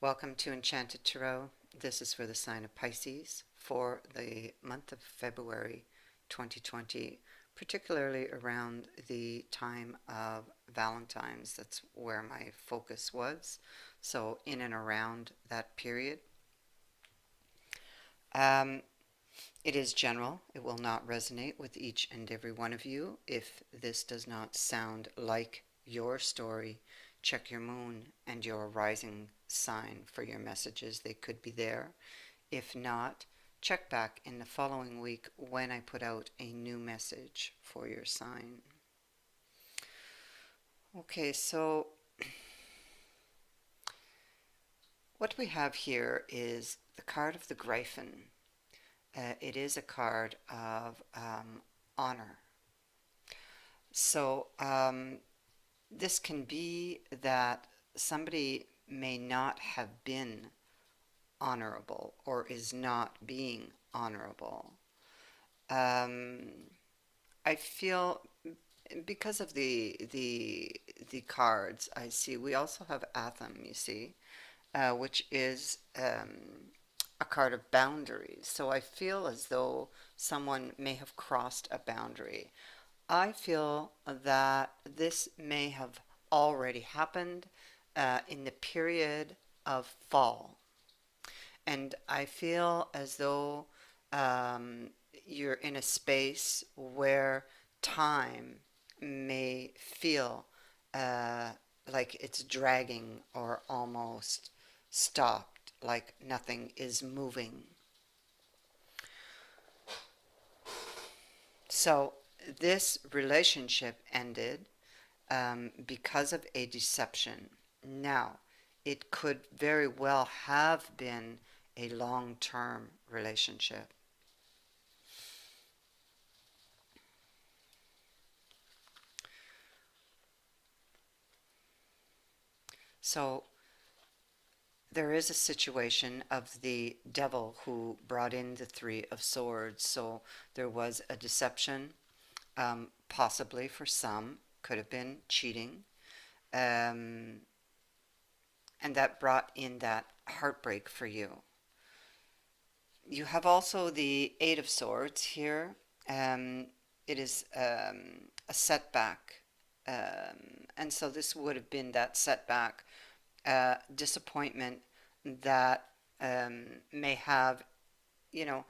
Welcome to Enchanted Tarot. This is for the sign of Pisces for the month of February 2020, particularly around the time of Valentine's. That's where my focus was. So, in and around that period. Um, it is general. It will not resonate with each and every one of you. If this does not sound like your story, check your moon and your rising sign for your messages. They could be there. If not, check back in the following week when I put out a new message for your sign. Okay, so what we have here is the card of the Gryphon. It is a card of honor. So this can be that somebody may not have been honorable or is not being honorable. Um, I feel because of the cards I see, we also have Atham, you see, which is a card of boundaries. So I feel as though someone may have crossed a boundary. I feel that this may have already happened in the period of fall. And I feel as though um, you're in a space where time may feel uh, like it's dragging or almost stopped, like nothing is moving. So this relationship ended because of a deception. Now, it could very well have been a long term relationship. So, there is a situation of the devil who brought in the Three of Swords. So, there was a deception, possibly for some, could have been cheating, um, and that brought in that heartbreak for you. You have also the Eight of Swords here. Um, it is a setback. And so this would have been that setback, disappointment that may have, you know,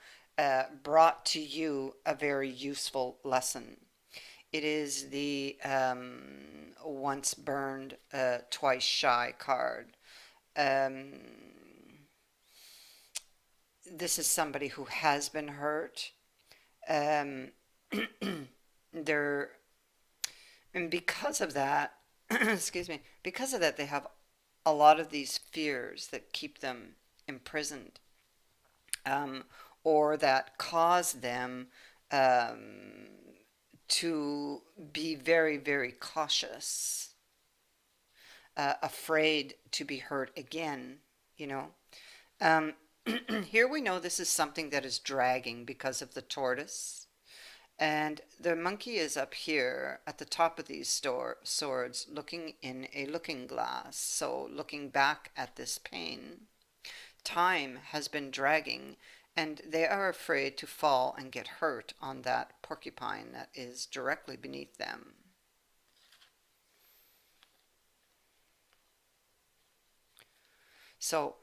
brought to you a very useful lesson. It is the once burned, twice shy card. Um, this is somebody who has been hurt. Um, they're and because of that, excuse me, because of that, they have a lot of these fears that keep them imprisoned, um, or that cause them um, to be very, very cautious, afraid to be hurt again, you know. Um, here we know this is something that is dragging because of the tortoise. And the monkey is up here at the top of these swords looking in a looking glass, so looking back at this pain. Time has been dragging, and they are afraid to fall and get hurt on that porcupine that is directly beneath them. So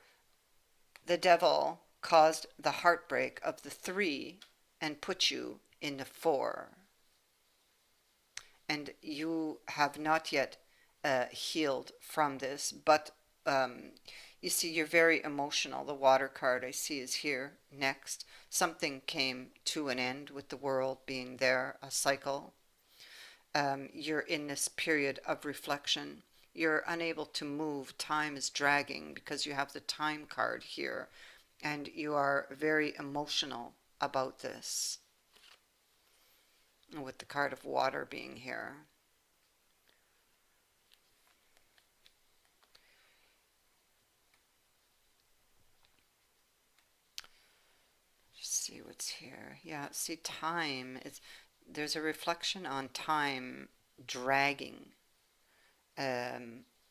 the devil caused the heartbreak of the three and put you in the four. And you have not yet healed from this, but you see, you're very emotional. The water card I see is here next. Something came to an end with the world being there, a cycle. You're in this period of reflection. You're unable to move. Time is dragging because you have the time card here, and you are very emotional about this, with the card of water being here. Just see what's here. Yeah, see, time is there's a reflection on time dragging,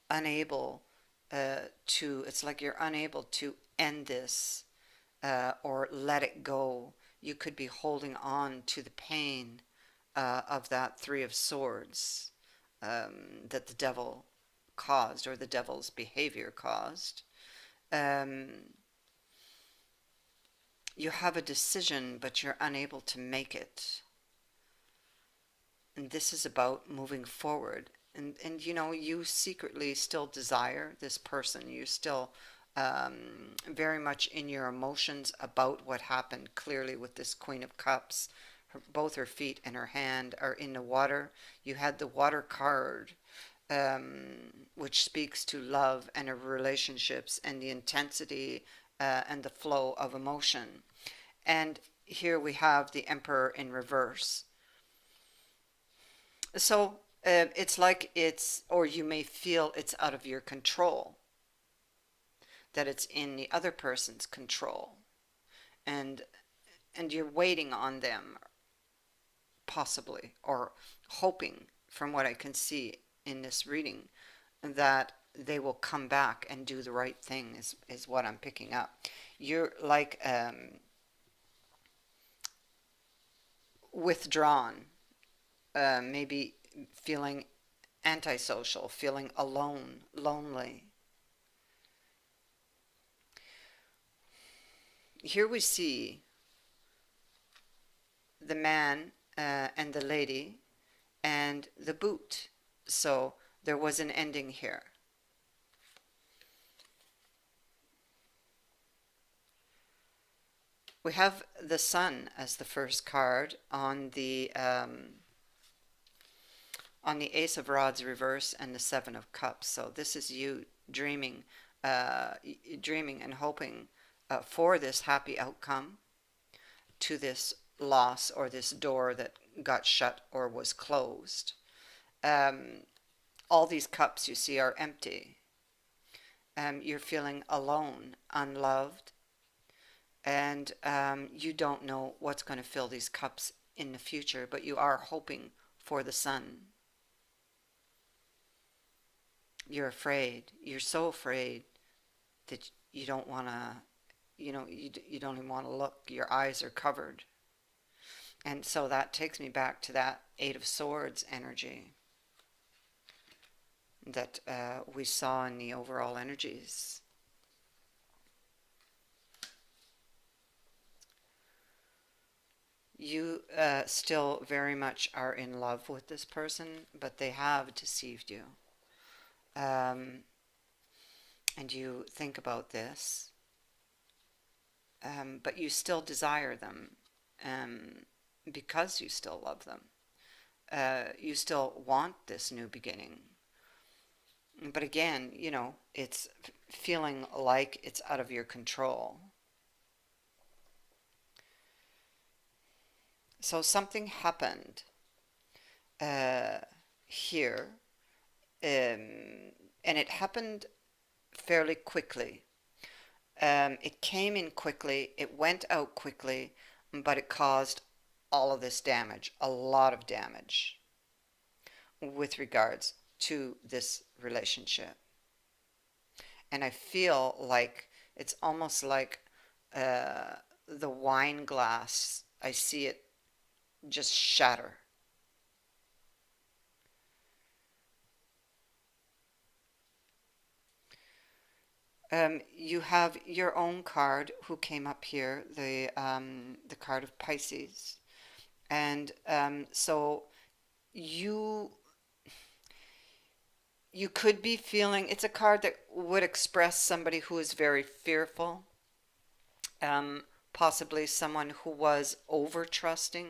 unable it's like you're unable to end this or let it go. You could be holding on to the pain of that Three of Swords that the devil caused, or the devil's behavior caused. Um, you have a decision, but you're unable to make it. And this is about moving forward. And you know, you secretly still desire this person. You're still very much in your emotions about what happened. Clearly, with this Queen of Cups, both her feet and her hand are in the water. You had the water card, which speaks to love and of relationships and the intensity and the flow of emotion. And here we have the Emperor in reverse. So it's like it's, or you may feel it's out of your control, that it's in the other person's control, and and you're waiting on them, possibly, or hoping, from what I can see in this reading, that they will come back and do the right thing. Is what I'm picking up. You're like withdrawn, maybe feeling antisocial, feeling alone, lonely. Here we see the man and the lady and the boot. So there was an ending here. We have the sun as the first card on the Ace of Rods reverse and the Seven of Cups. So this is you dreaming, uh, dreaming and hoping for this happy outcome to this loss, or this door that got shut or was closed. Um, all these cups you see are empty. You're feeling alone, unloved, and you don't know what's going to fill these cups in the future, but you are hoping for the sun. You're afraid. You're so afraid that you don't want to, you don't even want to look. Your eyes are covered. And so that takes me back to that Eight of Swords energy that we saw in the overall energies. You still very much are in love with this person, but they have deceived you. Um, and you think about this, but you still desire them um, because you still love them. You still want this new beginning. But again, you know, it's feeling like it's out of your control. So something happened uh, here, and it happened fairly quickly. It came in quickly, it went out quickly, but it caused all of this damage, a lot of damage with regards to this relationship. And I feel like it's almost like uh, the wine glass, I see it just shatter. You have your own card who came up here, the card of Pisces, and so you you could be feeling, it's a card that would express somebody who is very fearful, possibly someone who was over trusting.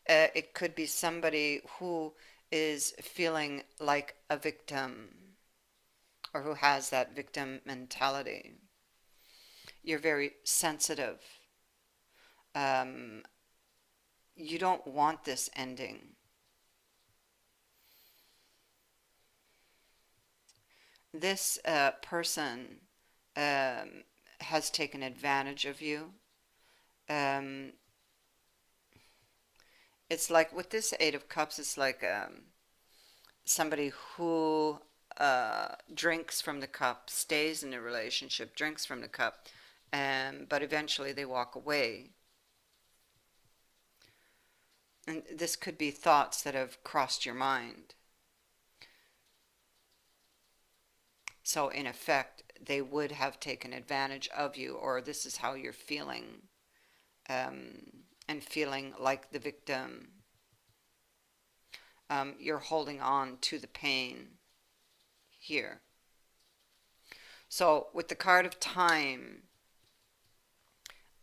It could be somebody who is feeling like a victim, or who has that victim mentality. You're very sensitive. Um, you don't want this ending. This person um, has taken advantage of you. Um, it's like with this Eight of Cups, it's like somebody who drinks from the cup, stays in the relationship, drinks from the cup, but eventually they walk away. And this could be thoughts that have crossed your mind. So, in effect, they would have taken advantage of you, or this is how you're feeling, and feeling like the victim. You're holding on to the pain here. So, with the card of time,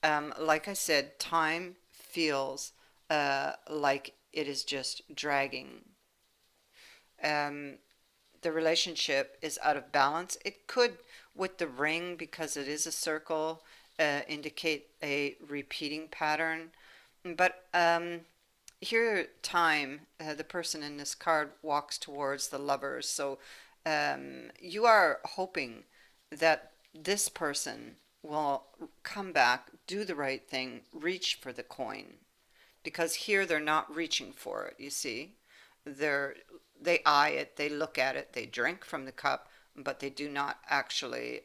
like I said, time feels like it is just dragging. Um, the relationship is out of balance. It could, with the ring, because it is a circle, indicate a repeating pattern. But here, time, the person in this card walks towards the lovers. So you are hoping that this person will come back, do the right thing, reach for the coin. Because here they're not reaching for it, you see. They're, they eye it, they look at it, they drink from the cup, but they do not actually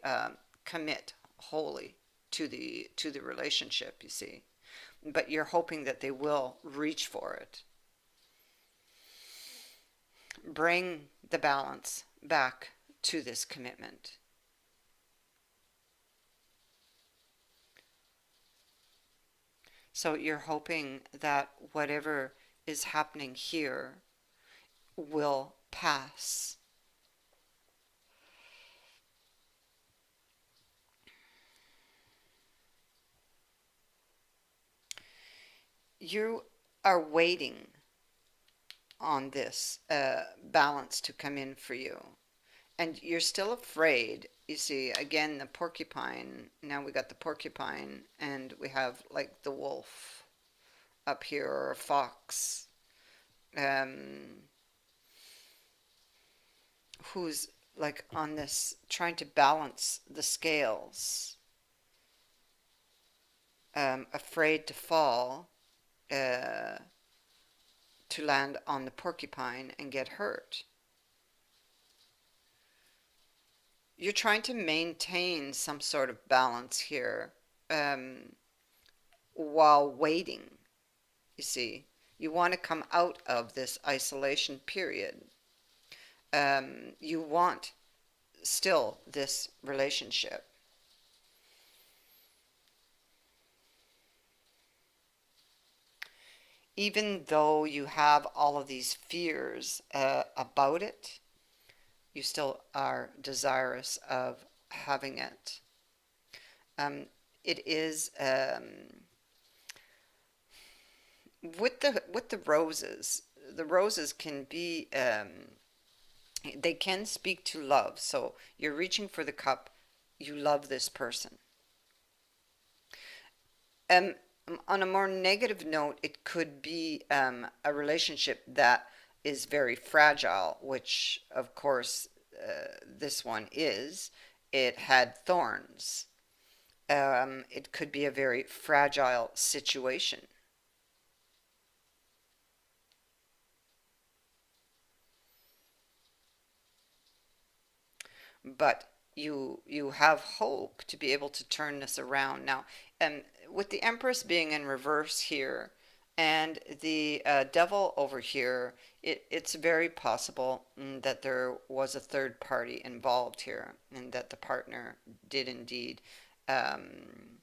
commit wholly to the relationship, you see. But you're hoping that they will reach for it. Bring the balance back to this commitment. So you're hoping that whatever is happening here will pass. You are waiting on this balance to come in for you. And you're still afraid. You see, again, the porcupine. Now we got the porcupine, and we have like the wolf up here, or a fox, um, who's like on this, trying to balance the scales, afraid to fall, uh, to land on the porcupine and get hurt. You're trying to maintain some sort of balance here, um, while waiting, you see. You want to come out of this isolation period. You want still this relationship. Even though you have all of these fears about it, you still are desirous of having it. Um, it is with the roses. The roses can be they can speak to love. So you're reaching for the cup. You love this person. Um, on a more negative note, it could be a relationship that is very fragile, which of course this one is. It had thorns. It could be a very fragile situation. But you have hope to be able to turn this around now. And with the Empress being in reverse here and the Devil over here, it's very possible that there was a third party involved here, and that the partner did indeed um,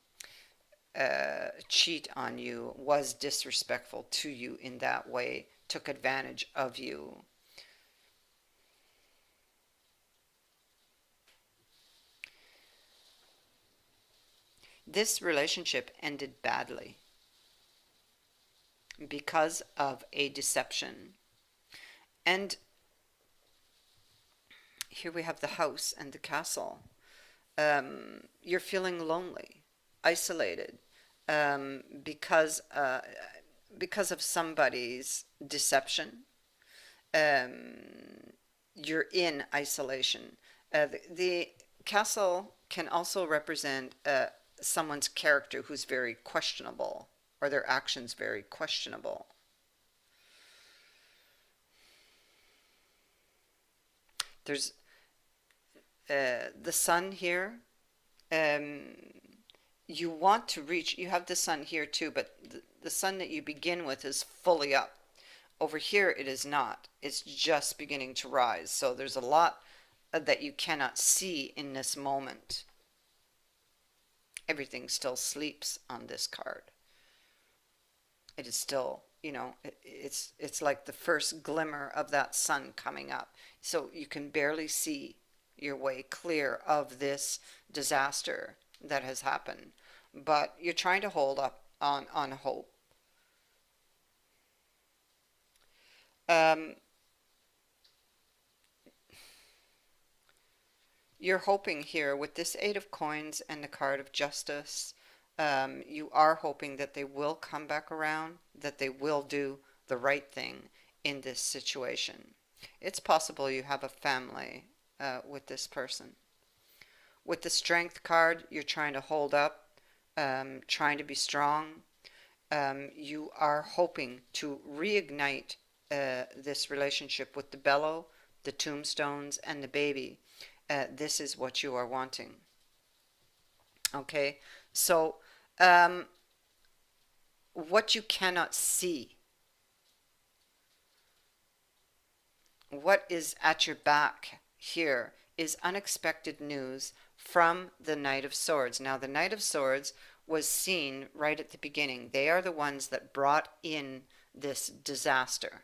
cheat on you, was disrespectful to you in that way, took advantage of you. This relationship ended badly because of a deception. And here we have the house and the castle. You're feeling lonely, isolated, because of somebody's deception. Um, you're in isolation. The castle can also represent someone's character who's very questionable, or their actions very questionable. There's The sun here, um, you want to reach, you have the sun here too, but the sun that you begin with is fully up. Over here, it is not. It's just beginning to rise. So there's a lot that you cannot see in this moment. Everything still sleeps on this card. It is still, it's like the first glimmer of that sun coming up. So you can barely see your way clear of this disaster that has happened. But you're trying to hold up on hope. Um, you're hoping here with this Eight of Coins and the card of Justice, you are hoping that they will come back around, that they will do the right thing in this situation. It's possible you have a family with this person. With the Strength card, you're trying to hold up, trying to be strong. You are hoping to reignite this relationship with the bellow, the tombstones, and the baby. This is what you are wanting. Okay, so um, what you cannot see, what is at your back here is unexpected news from the Knight of Swords. Now, the Knight of Swords was seen right at the beginning. They are the ones that brought in this disaster.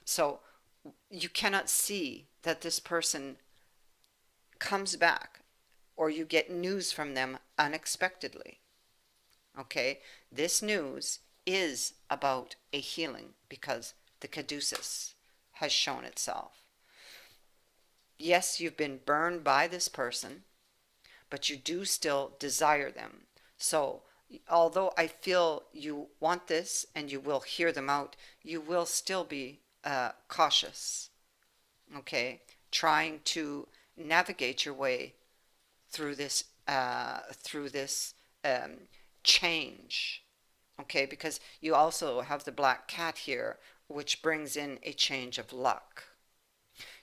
So you cannot see that this person comes back or you get news from them unexpectedly. Okay, this news is about a healing because the caduceus has shown itself. Yes, you've been burned by this person, but you do still desire them. So, although I feel you want this and you will hear them out, you will still be cautious, okay? Trying to navigate your way through this change, okay? Because you also have the black cat here, which brings in a change of luck.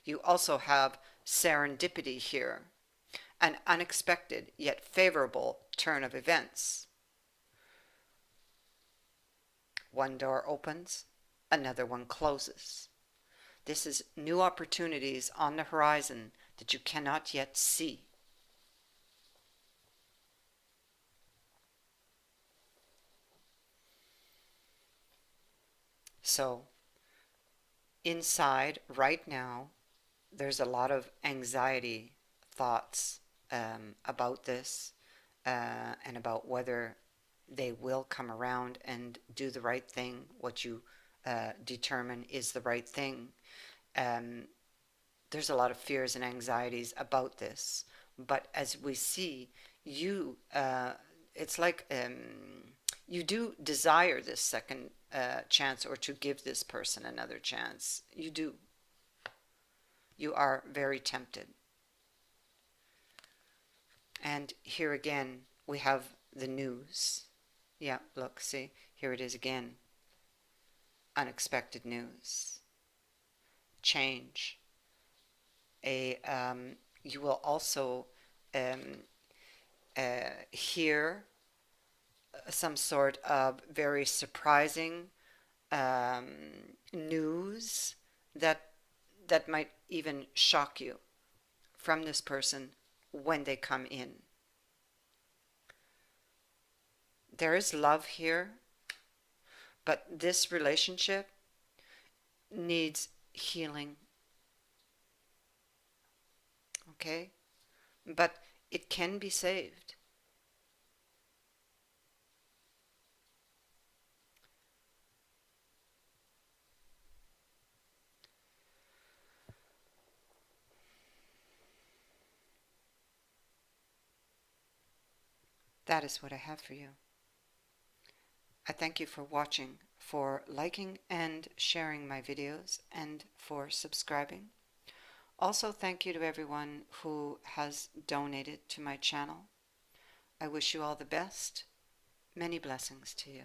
You also have serendipity here, an unexpected yet favorable turn of events. One door opens, another one closes. This is new opportunities on the horizon that you cannot yet see. So, inside right now, there's a lot of anxiety thoughts about this and about whether they will come around and do the right thing, what you determine is the right thing. Um, there's a lot of fears and anxieties about this. But as we see, it's like you do desire this second chance or to give this person another chance. You do. You are very tempted. And here again, we have the news. Yeah, look, see, here it is again. Unexpected news. Change. You will also um, hear some sort of very surprising um, news that that might even shock you from this person when they come in. There is love here, but this relationship needs healing. Okay? But it can be saved. That is what I have for you. I thank you for watching, for liking and sharing my videos, and for subscribing. Also, thank you to everyone who has donated to my channel. I wish you all the best. Many blessings to you.